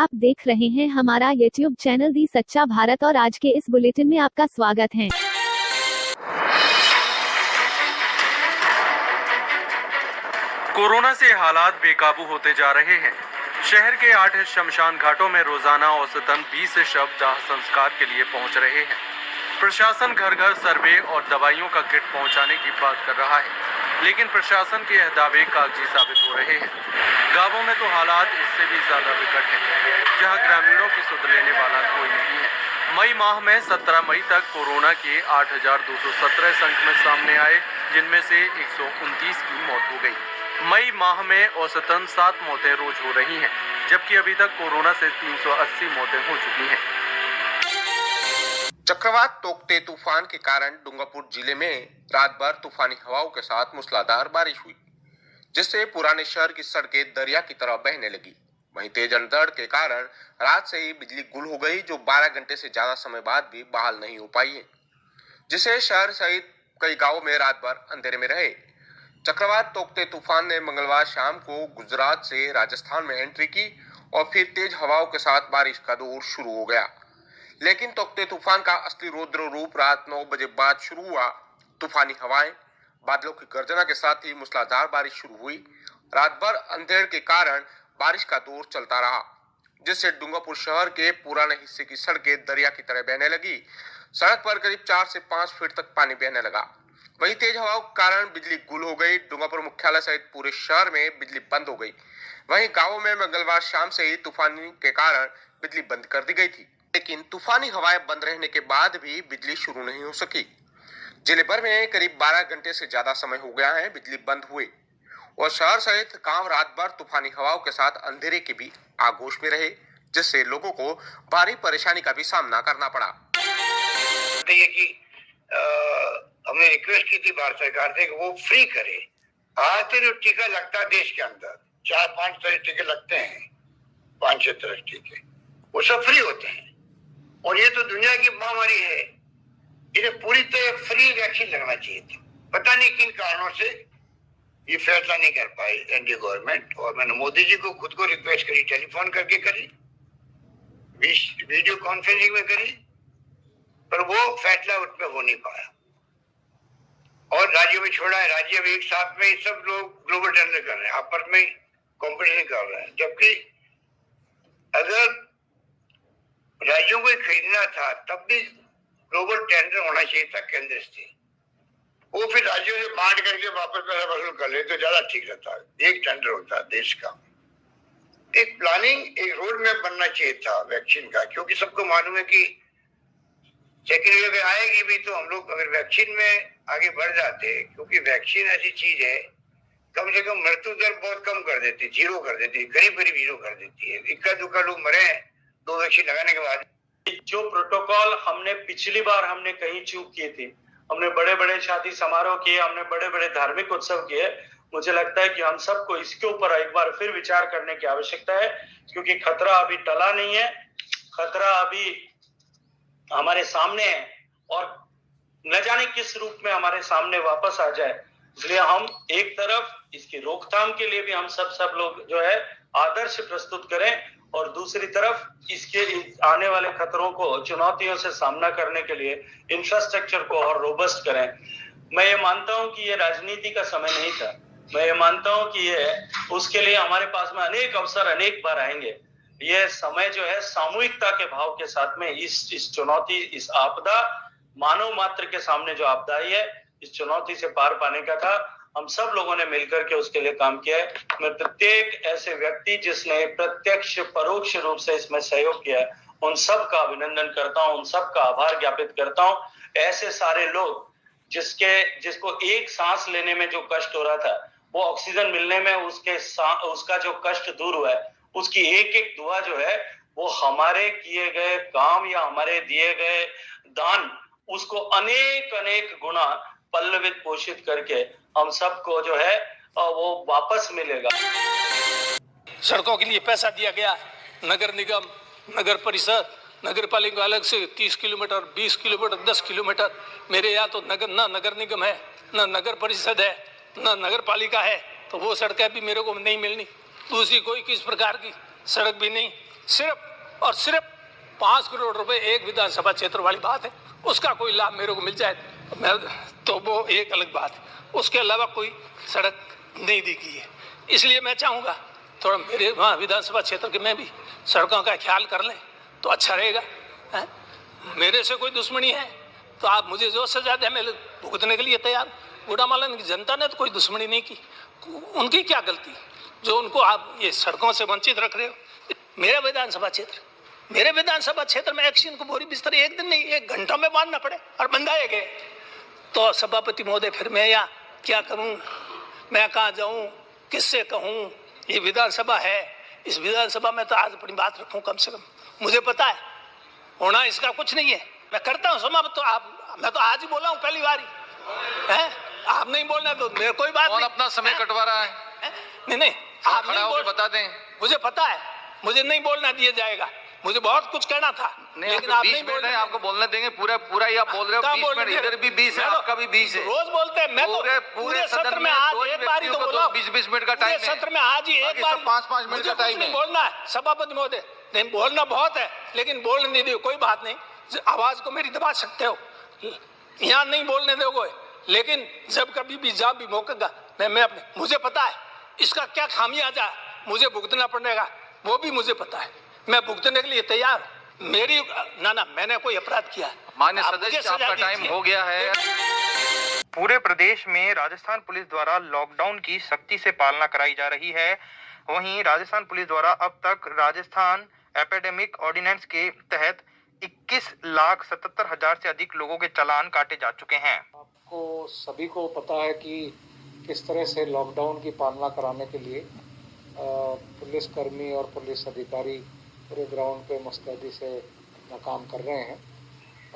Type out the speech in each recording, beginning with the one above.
आप देख रहे हैं हमारा YouTube चैनल दी सच्चा भारत और आज के इस बुलेटिन में आपका स्वागत है। कोरोना से हालात बेकाबू होते जा रहे हैं। शहर के 8 शमशान घाटों में रोजाना औसतन 20 शव दाह संस्कार के लिए पहुंच रहे हैं। प्रशासन घर घर सर्वे और दवाइयों का किट पहुंचाने की बात कर रहा है, लेकिन प्रशासन के यह दावे कागजी साबित हो रहे हैं। गांवों में तो हालात इससे भी ज्यादा विकट हैं, जहां ग्रामीणों की सुध लेने वाला कोई नहीं है। मई माह में 17 मई तक कोरोना के 8,217 संक्रमित सामने आए, जिनमें से 129 की मौत हो गई। मई माह में औसतन 7 मौतें रोज हो रही हैं, जबकि अभी तक कोरोना से 380 मौतें हो चुकी हैं। चक्रवात तोकते तूफान के कारण डूंगरपुर जिले में रात भर तूफानी हवाओं के साथ मूसलाधार बारिश हुई, जिससे पुराने शहर की सड़कें दरिया की तरह बहने लगी। वहीं तेज अंधड़ के कारण रात से ही बिजली गुल हो गई, जो 12 घंटे से ज्यादा समय बाद भी बहाल नहीं हो पाई है, जिससे शहर सहित कई गांवों में रात भर अंधेरे में रहे। चक्रवात तोकते तूफान ने मंगलवार शाम को गुजरात से राजस्थान में एंट्री की और फिर तेज हवाओं के साथ बारिश का दौर शुरू हो गया। लेकिन तोकते तूफान का असली रौद्र रूप रात 9 बजे बाद शुरू हुआ। तूफानी हवाएं, बादलों की गर्जना के साथ ही मूसलाधार बारिश शुरू हुई। रात भर अंधेर के कारण बारिश का दौर चलता रहा, जिससे डूंगरपुर शहर के पुराने हिस्से की सड़कें दरिया की तरह बहने लगी। सड़क पर करीब 4 से 5 फीट तक पानी बहने लगा। वहीं तेज हवाओं के कारण बिजली गुल हो गई। डूंगरपुर मुख्यालय सहित पूरे शहर में बिजली बंद हो गई। वहीं गाँवों में मंगलवार शाम से ही तूफानी के कारण बिजली बंद कर दी गई थी, लेकिन तूफानी हवाएं बंद रहने के बाद भी बिजली शुरू नहीं हो सकी। जिले भर में करीब 12 घंटे से ज्यादा समय हो गया है बिजली बंद हुए, और शहर सहित गांव रात भर तूफानी हवाओं के साथ अंधेरे के भी आगोश में रहे, जिससे लोगों को भारी परेशानी का भी सामना करना पड़ा। हमने रिक्वेस्ट की थी भारत सरकार से कि वो फ्री करे। आज तो जो टीका लगता है देश के अंदर 4-5 तरह टीके लगते हैं, 5-6 तरह टीके, वो सब फ्री होते हैं। और ये तो दुनिया की महामारी है, इन्हें पूरी तरह फ्री वैक्सीन लगना चाहिए था। पता नहीं किन कारणों से ये फैसला नहीं कर पाई एनडीए गवर्नमेंट। और मैंने मोदी जी को खुद को रिक्वेस्ट करी, टेलीफोन करके करी, वीडियो कॉन्फ्रेंसिंग में करी, पर वो फैसला उसमें हो नहीं पाया और राज्यों में छोड़ा है। राज्य भी एक साथ में सब लोग ग्लोबल टेंडर कर रहे हैं, आपस में कॉम्पिटिशन कर रहे हैं। जबकि अगर राज्यों को खरीदना था तब भी ग्लोबल टेंडर होना चाहिए था केंद्र से, वो फिर राज्यों से बांट करके वापस पैसा वसूल कर ले तो ज्यादा ठीक रहता। एक टेंडर होता देश का, एक प्लानिंग, एक रोड मैप बनना चाहिए था वैक्सीन का, क्योंकि सबको मालूम है कि सेकेंड वेव आएगी भी तो हम लोग अगर वैक्सीन में आगे बढ़ जाते, क्योंकि वैक्सीन ऐसी चीज है कम से कम मृत्यु दर बहुत कम कर देती, 0 कर देती, करीब 0 कर देती है। इक्का दुक्का लोग मरे 2 वैक्सीन लगाने के बाद। जो प्रोटोकॉल हमने पिछली बार हमने कहीं चूक किए थे, हमने बड़े बड़े शादी समारोह किए, हमने बड़े बड़े धार्मिक उत्सव किए। मुझे लगता है कि हम सबको इसके ऊपर एक बार फिर विचार करने की आवश्यकता है, क्योंकि खतरा अभी टला नहीं है, खतरा अभी हमारे सामने है और न जाने किस रूप में हमारे सामने वापस आ जाए। इसलिए हम एक तरफ इसकी रोकथाम के लिए भी हम सब लोग जो है आदर्श प्रस्तुत करें, और दूसरी तरफ इसके आने वाले खतरों को, चुनौतियों से सामना करने के लिए इंफ्रास्ट्रक्चर को और रोबस्ट करें। मैं ये मानता हूं कि ये राजनीति का समय नहीं था। मैं ये मानता हूं कि ये उसके लिए हमारे पास में अनेक अवसर अनेक बार आएंगे। ये समय जो है सामूहिकता के भाव के साथ में इस चुनौती, इस आपदा, मानव मात्र के सामने जो आपदा आई है, इस चुनौती से पार पाने का था। हम सब लोगों ने मिलकर के उसके लिए काम किया है। मैं प्रत्येक ऐसे व्यक्ति जिसने प्रत्यक्ष परोक्ष रूप से इसमें सहयोग किया है, उन सब का अभिनंदन करता हूं, उन सब का आभार ज्ञापित करता हूं। ऐसे सारे लोग जिसको एक सांस लेने में जो कष्ट हो रहा था, वो ऑक्सीजन मिलने में उसका जो कष्ट दूर हुआ है, उसकी एक एक दुआ जो है वो हमारे किए गए काम या हमारे दिए गए दान, उसको अनेक अनेक गुना पल्लवित पोषित करके हम सबको जो है वो वापस मिलेगा। सड़कों के लिए पैसा दिया गया, नगर निगम, नगर परिषद, नगर पालिका अलग से 30 किलोमीटर, 20 किलोमीटर, 10 किलोमीटर। मेरे यहाँ तो ना नगर निगम है, ना नगर परिषद है, ना नगर पालिका है, तो वो सड़कें भी मेरे को नहीं मिलनी। दूसरी कोई किस प्रकार की सड़क भी नहीं। सिर्फ और सिर्फ 5 करोड़ रुपए एक विधानसभा क्षेत्र वाली बात है, उसका कोई लाभ मेरे को मिल जाए तो वो एक अलग बात है। उसके अलावा कोई सड़क नहीं दिखी है, इसलिए मैं चाहूँगा थोड़ा मेरे वहाँ विधानसभा क्षेत्र के में भी सड़कों का ख्याल कर लें तो अच्छा रहेगा। है? मेरे से कोई दुश्मनी है तो आप मुझे जो सजा दें मैं भुगतने के लिए तैयार। गुड़ामालन की जनता ने तो कोई दुश्मनी नहीं की, उनकी क्या गलती जो उनको आप ये सड़कों से वंचित रख रहे हो। मेरे विधानसभा क्षेत्र में एक्सीजन को बोरी बिस्तर एक दिन नहीं 1 घंटा में बांधना पड़े और बंधाए गए तो सभापति महोदय फिर मैं यहाँ क्या करूँ, मैं कहाँ जाऊँ, किससे कहूँ। ये विधानसभा है, इस विधानसभा में तो आज अपनी बात रखूँ कम से कम। मुझे पता है होना इसका कुछ नहीं है, मैं करता हूँ समाप्त। तो मैं तो आज ही बोला हूँ पहली बार है, आप नहीं बोलना तो मेरे कोई बात नहीं। अपना समय कटवा रहा है? नहीं आप नहीं बता दें, मुझे पता है मुझे नहीं बोलना दिया जाएगा, मुझे बहुत कुछ कहना था लेकिन आप नहीं बोल रहे। आपको बोलने देंगे पूरा ही आप बोल रहे हो। 20 मिनट इधर भी 20 है, आपका भी 20 है। रोज बोलते हैं, मैं तो पूरे सत्र में आज एक बार ही तो बोला। 20 मिनट का टाइम है सत्र में, आज ही एक बार 5 मिनट का टाइम है। बोलना है सभापति महोदय, नहीं बोलना बहुत है लेकिन बोलने नहीं दो, कोई बात नहीं, आवाज को मेरी दबा सकते हो, यहाँ नहीं बोलने दोगे लेकिन जब कभी भी जहाँ भी मौका मैं अपने, मुझे पता है इसका क्या खामियाजा मुझे भुगतना पड़ेगा, वो भी मुझे पता है, मैं भुगतने के लिए तैयार हूँ। मेरी ना मैंने कोई अपराध किया है। मान्य सदस्य आपका टाइम हो गया है। पूरे प्रदेश में राजस्थान पुलिस द्वारा लॉकडाउन की सख्ती से पालना कराई जा रही है। वहीं राजस्थान पुलिस द्वारा अब तक राजस्थान एपिडेमिक ऑर्डिनेंस के तहत 21,77,000 से अधिक लोगों के चालान काटे जा चुके हैं। आपको सभी को पता है कि किस तरह से लॉकडाउन की पालना कराने के लिए पुलिसकर्मी और पुलिस अधिकारी पूरे ग्राउंड पे मुस्तैदी से अपना काम कर रहे हैं।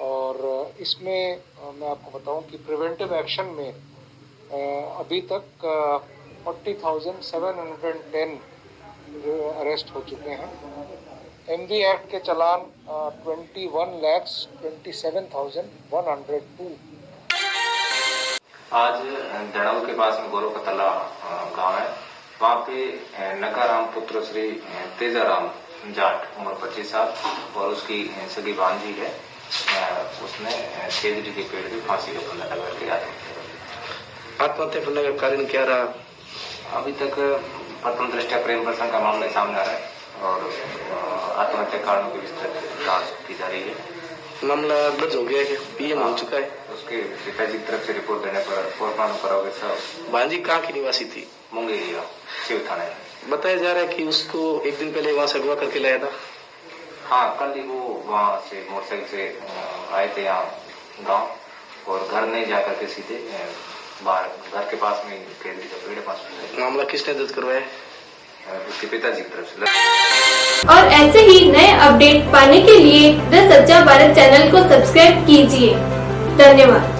और इसमें मैं आपको बताऊं कि प्रिवेंटिव एक्शन में अभी तक 40,710 अरेस्ट हो चुके हैं। MV एक्ट के चालान 21,27,102। आज दड़ाऊ के पास में गौरव कतला गांव है, वहाँ पे नकाराम पुत्र श्री तेजाराम जाट उम्र 25 साल और उसकी सगी भांजी है, उसने तेजरी के पेड़ की फांसी का फंदा लगा के आत्महत्या करने का कारण क्या रहा? अभी तक प्रथम दृष्टया प्रेम प्रसंग का मामला सामने आ रहा है और आत्महत्या कारणों की विस्तृत जांच की जा रही है। मामला दर्ज हो गया है, PM हो चुका है। उसके पिताजी की तरफ से रिपोर्ट देने पर पोस्टमार्टम कराओगे साहब। भांजी कहाँ की निवासी थी? मुंगेरिया शिव थाने। बताया जा रहा है कि उसको एक दिन पहले वहाँ से अगवा करके लाया था। हाँ, कल ही वो वहाँ से मोटरसाइकिल से आए थे यहाँ गांव और घर नहीं जाकर के सीधे बाहर घर के पास में केंद्रीय का पेड़ पास। मामला किसने दर्ज करवाया? उसके पिताजी की तरफ से। और ऐसे ही नए अपडेट पाने के लिए द सच्चा भारत चैनल को सब्सक्राइब कीजिए। धन्यवाद।